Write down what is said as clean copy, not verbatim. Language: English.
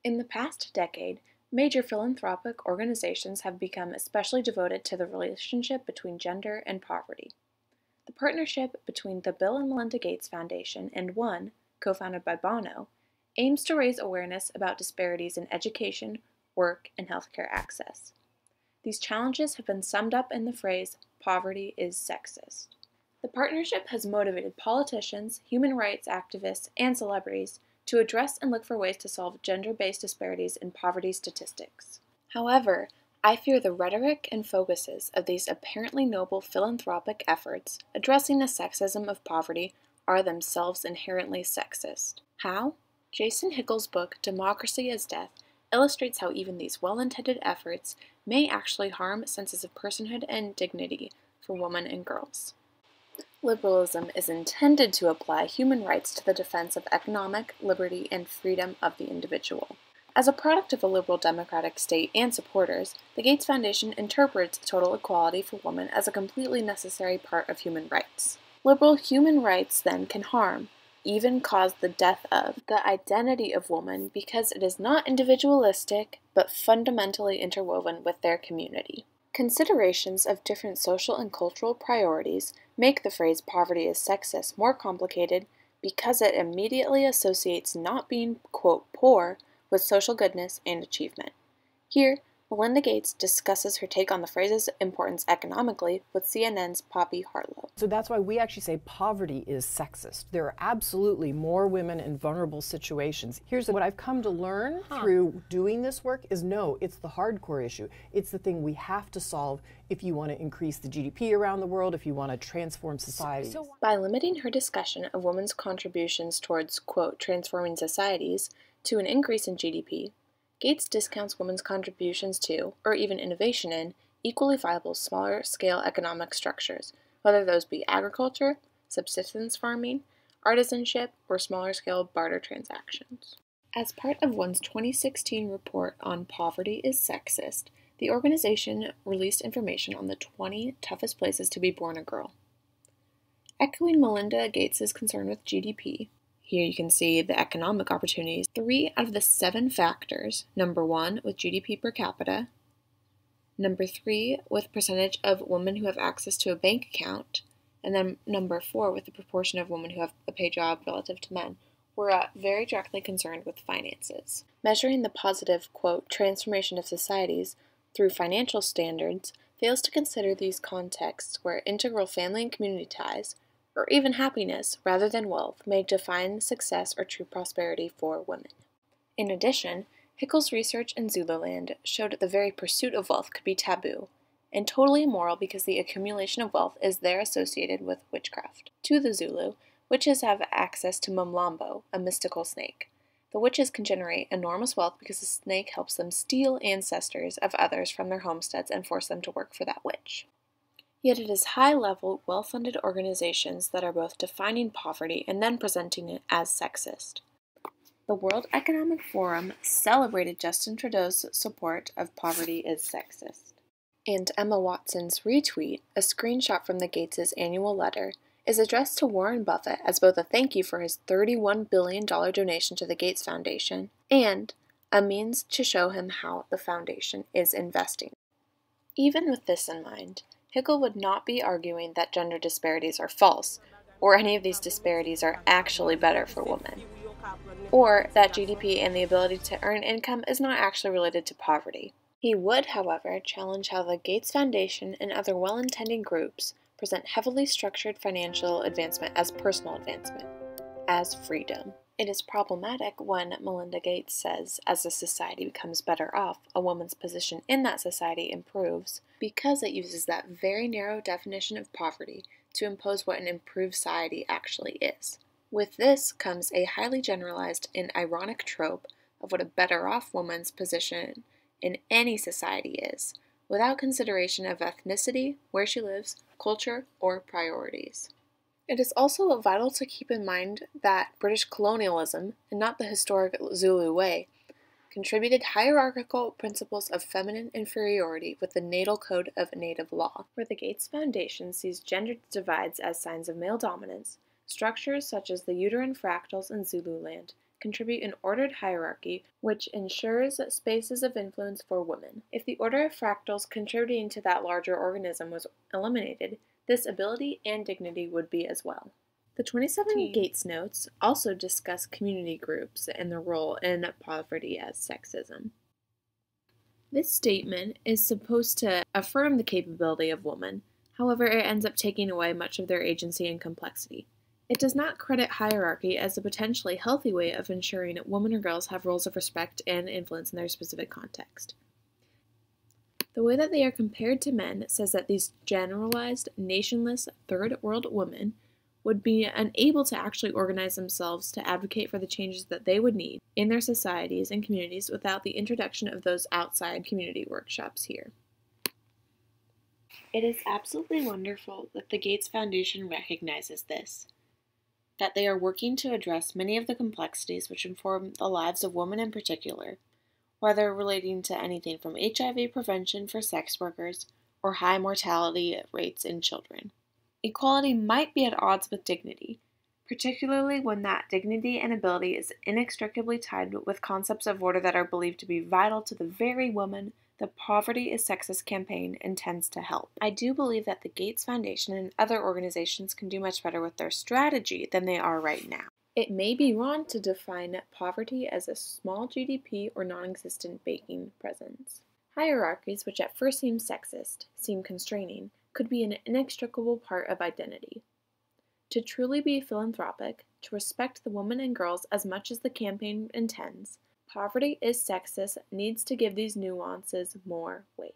In the past decade, major philanthropic organizations have become especially devoted to the relationship between gender and poverty. The partnership between the Bill and Melinda Gates Foundation and One, co-founded by Bono, aims to raise awareness about disparities in education, work, and healthcare access. These challenges have been summed up in the phrase, "Poverty is sexist." The partnership has motivated politicians, human rights activists, and celebrities to address and look for ways to solve gender-based disparities in poverty statistics. However, I fear the rhetoric and focuses of these apparently noble philanthropic efforts addressing the sexism of poverty are themselves inherently sexist. How? Jason Hickel's book, Democracy as Death, illustrates how even these well-intended efforts may actually harm senses of personhood and dignity for women and girls. Liberalism is intended to apply human rights to the defense of economic liberty and freedom of the individual. As a product of a liberal democratic state and supporters, the Gates Foundation interprets total equality for women as a completely necessary part of human rights. Liberal human rights then can harm, even cause the death of, the identity of women because it is not individualistic, but fundamentally interwoven with their community. Considerations of different social and cultural priorities make the phrase poverty is sexist more complicated because it immediately associates not being, quote, poor with social goodness and achievement. Here, Melinda Gates discusses her take on the phrase's importance economically with CNN's Poppy Harlow. So that's why we actually say poverty is sexist. There are absolutely more women in vulnerable situations. Here's what I've come to learn through doing this work is no, it's the hardcore issue. It's the thing we have to solve if you want to increase the GDP around the world, if you want to transform society. By limiting her discussion of women's contributions towards, quote, transforming societies to an increase in GDP, Gates discounts women's contributions to, or even innovation in, equally viable smaller-scale economic structures, whether those be agriculture, subsistence farming, artisanship, or smaller-scale barter transactions. As part of One's 2016 report on Poverty is Sexist, the organization released information on the 20 toughest places to be born a girl. Echoing Melinda Gates' concern with GDP, here you can see the economic opportunities. 3 out of the 7 factors, number 1 with GDP per capita, number 3 with percentage of women who have access to a bank account, and then number 4 with the proportion of women who have a paid job relative to men, were very directly concerned with finances. Measuring the positive, quote, transformation of societies through financial standards fails to consider these contexts where integral family and community ties, or even happiness rather than wealth, may define success or true prosperity for women. In addition, Hickel's research in Zululand showed that the very pursuit of wealth could be taboo, and totally immoral because the accumulation of wealth is there associated with witchcraft. To the Zulu, witches have access to Mumlambo, a mystical snake. The witches can generate enormous wealth because the snake helps them steal ancestors of others from their homesteads and force them to work for that witch. Yet it is high-level, well-funded organizations that are both defining poverty and then presenting it as sexist. The World Economic Forum celebrated Justin Trudeau's support of poverty is sexist. And Emma Watson's retweet, a screenshot from the Gates' annual letter, is addressed to Warren Buffett as both a thank you for his $31 billion donation to the Gates Foundation and a means to show him how the foundation is investing. Even with this in mind, Hickel would not be arguing that gender disparities are false, or any of these disparities are actually better for women, or that GDP and the ability to earn income is not actually related to poverty. He would, however, challenge how the Gates Foundation and other well-intending groups present heavily structured financial advancement as personal advancement, as freedom. It is problematic when Melinda Gates says, as a society becomes better off, a woman's position in that society improves, because it uses that very narrow definition of poverty to impose what an improved society actually is. With this comes a highly generalized and ironic trope of what a better off woman's position in any society is, without consideration of ethnicity, where she lives, culture, or priorities. It is also vital to keep in mind that British colonialism, and not the historic Zulu way, contributed hierarchical principles of feminine inferiority with the natal code of native law, where the Gates Foundation sees gender divides as signs of male dominance. Structures such as the uterine fractals in Zululand contribute an ordered hierarchy which ensures spaces of influence for women. If the order of fractals contributing to that larger organism was eliminated, this ability and dignity would be as well. The 27 Gates Notes also discuss community groups and their role in poverty as sexism. This statement is supposed to affirm the capability of women, however, it ends up taking away much of their agency and complexity. It does not credit hierarchy as a potentially healthy way of ensuring women or girls have roles of respect and influence in their specific context. The way that they are compared to men says that these generalized, nationless, third world women would be unable to actually organize themselves to advocate for the changes that they would need in their societies and communities without the introduction of those outside community workshops here. It is absolutely wonderful that the Gates Foundation recognizes this, that they are working to address many of the complexities which inform the lives of women in particular, whether relating to anything from HIV prevention for sex workers or high mortality rates in children. Equality might be at odds with dignity, particularly when that dignity and ability is inextricably tied with concepts of order that are believed to be vital to the very woman the Poverty is Sexist campaign intends to help. I do believe that the Gates Foundation and other organizations can do much better with their strategy than they are right now. It may be wrong to define poverty as a small GDP or non-existent banking presence. Hierarchies, which at first seem sexist, seem constraining, could be an inextricable part of identity. To truly be philanthropic, to respect the women and girls as much as the campaign intends, Poverty is Sexist needs to give these nuances more weight.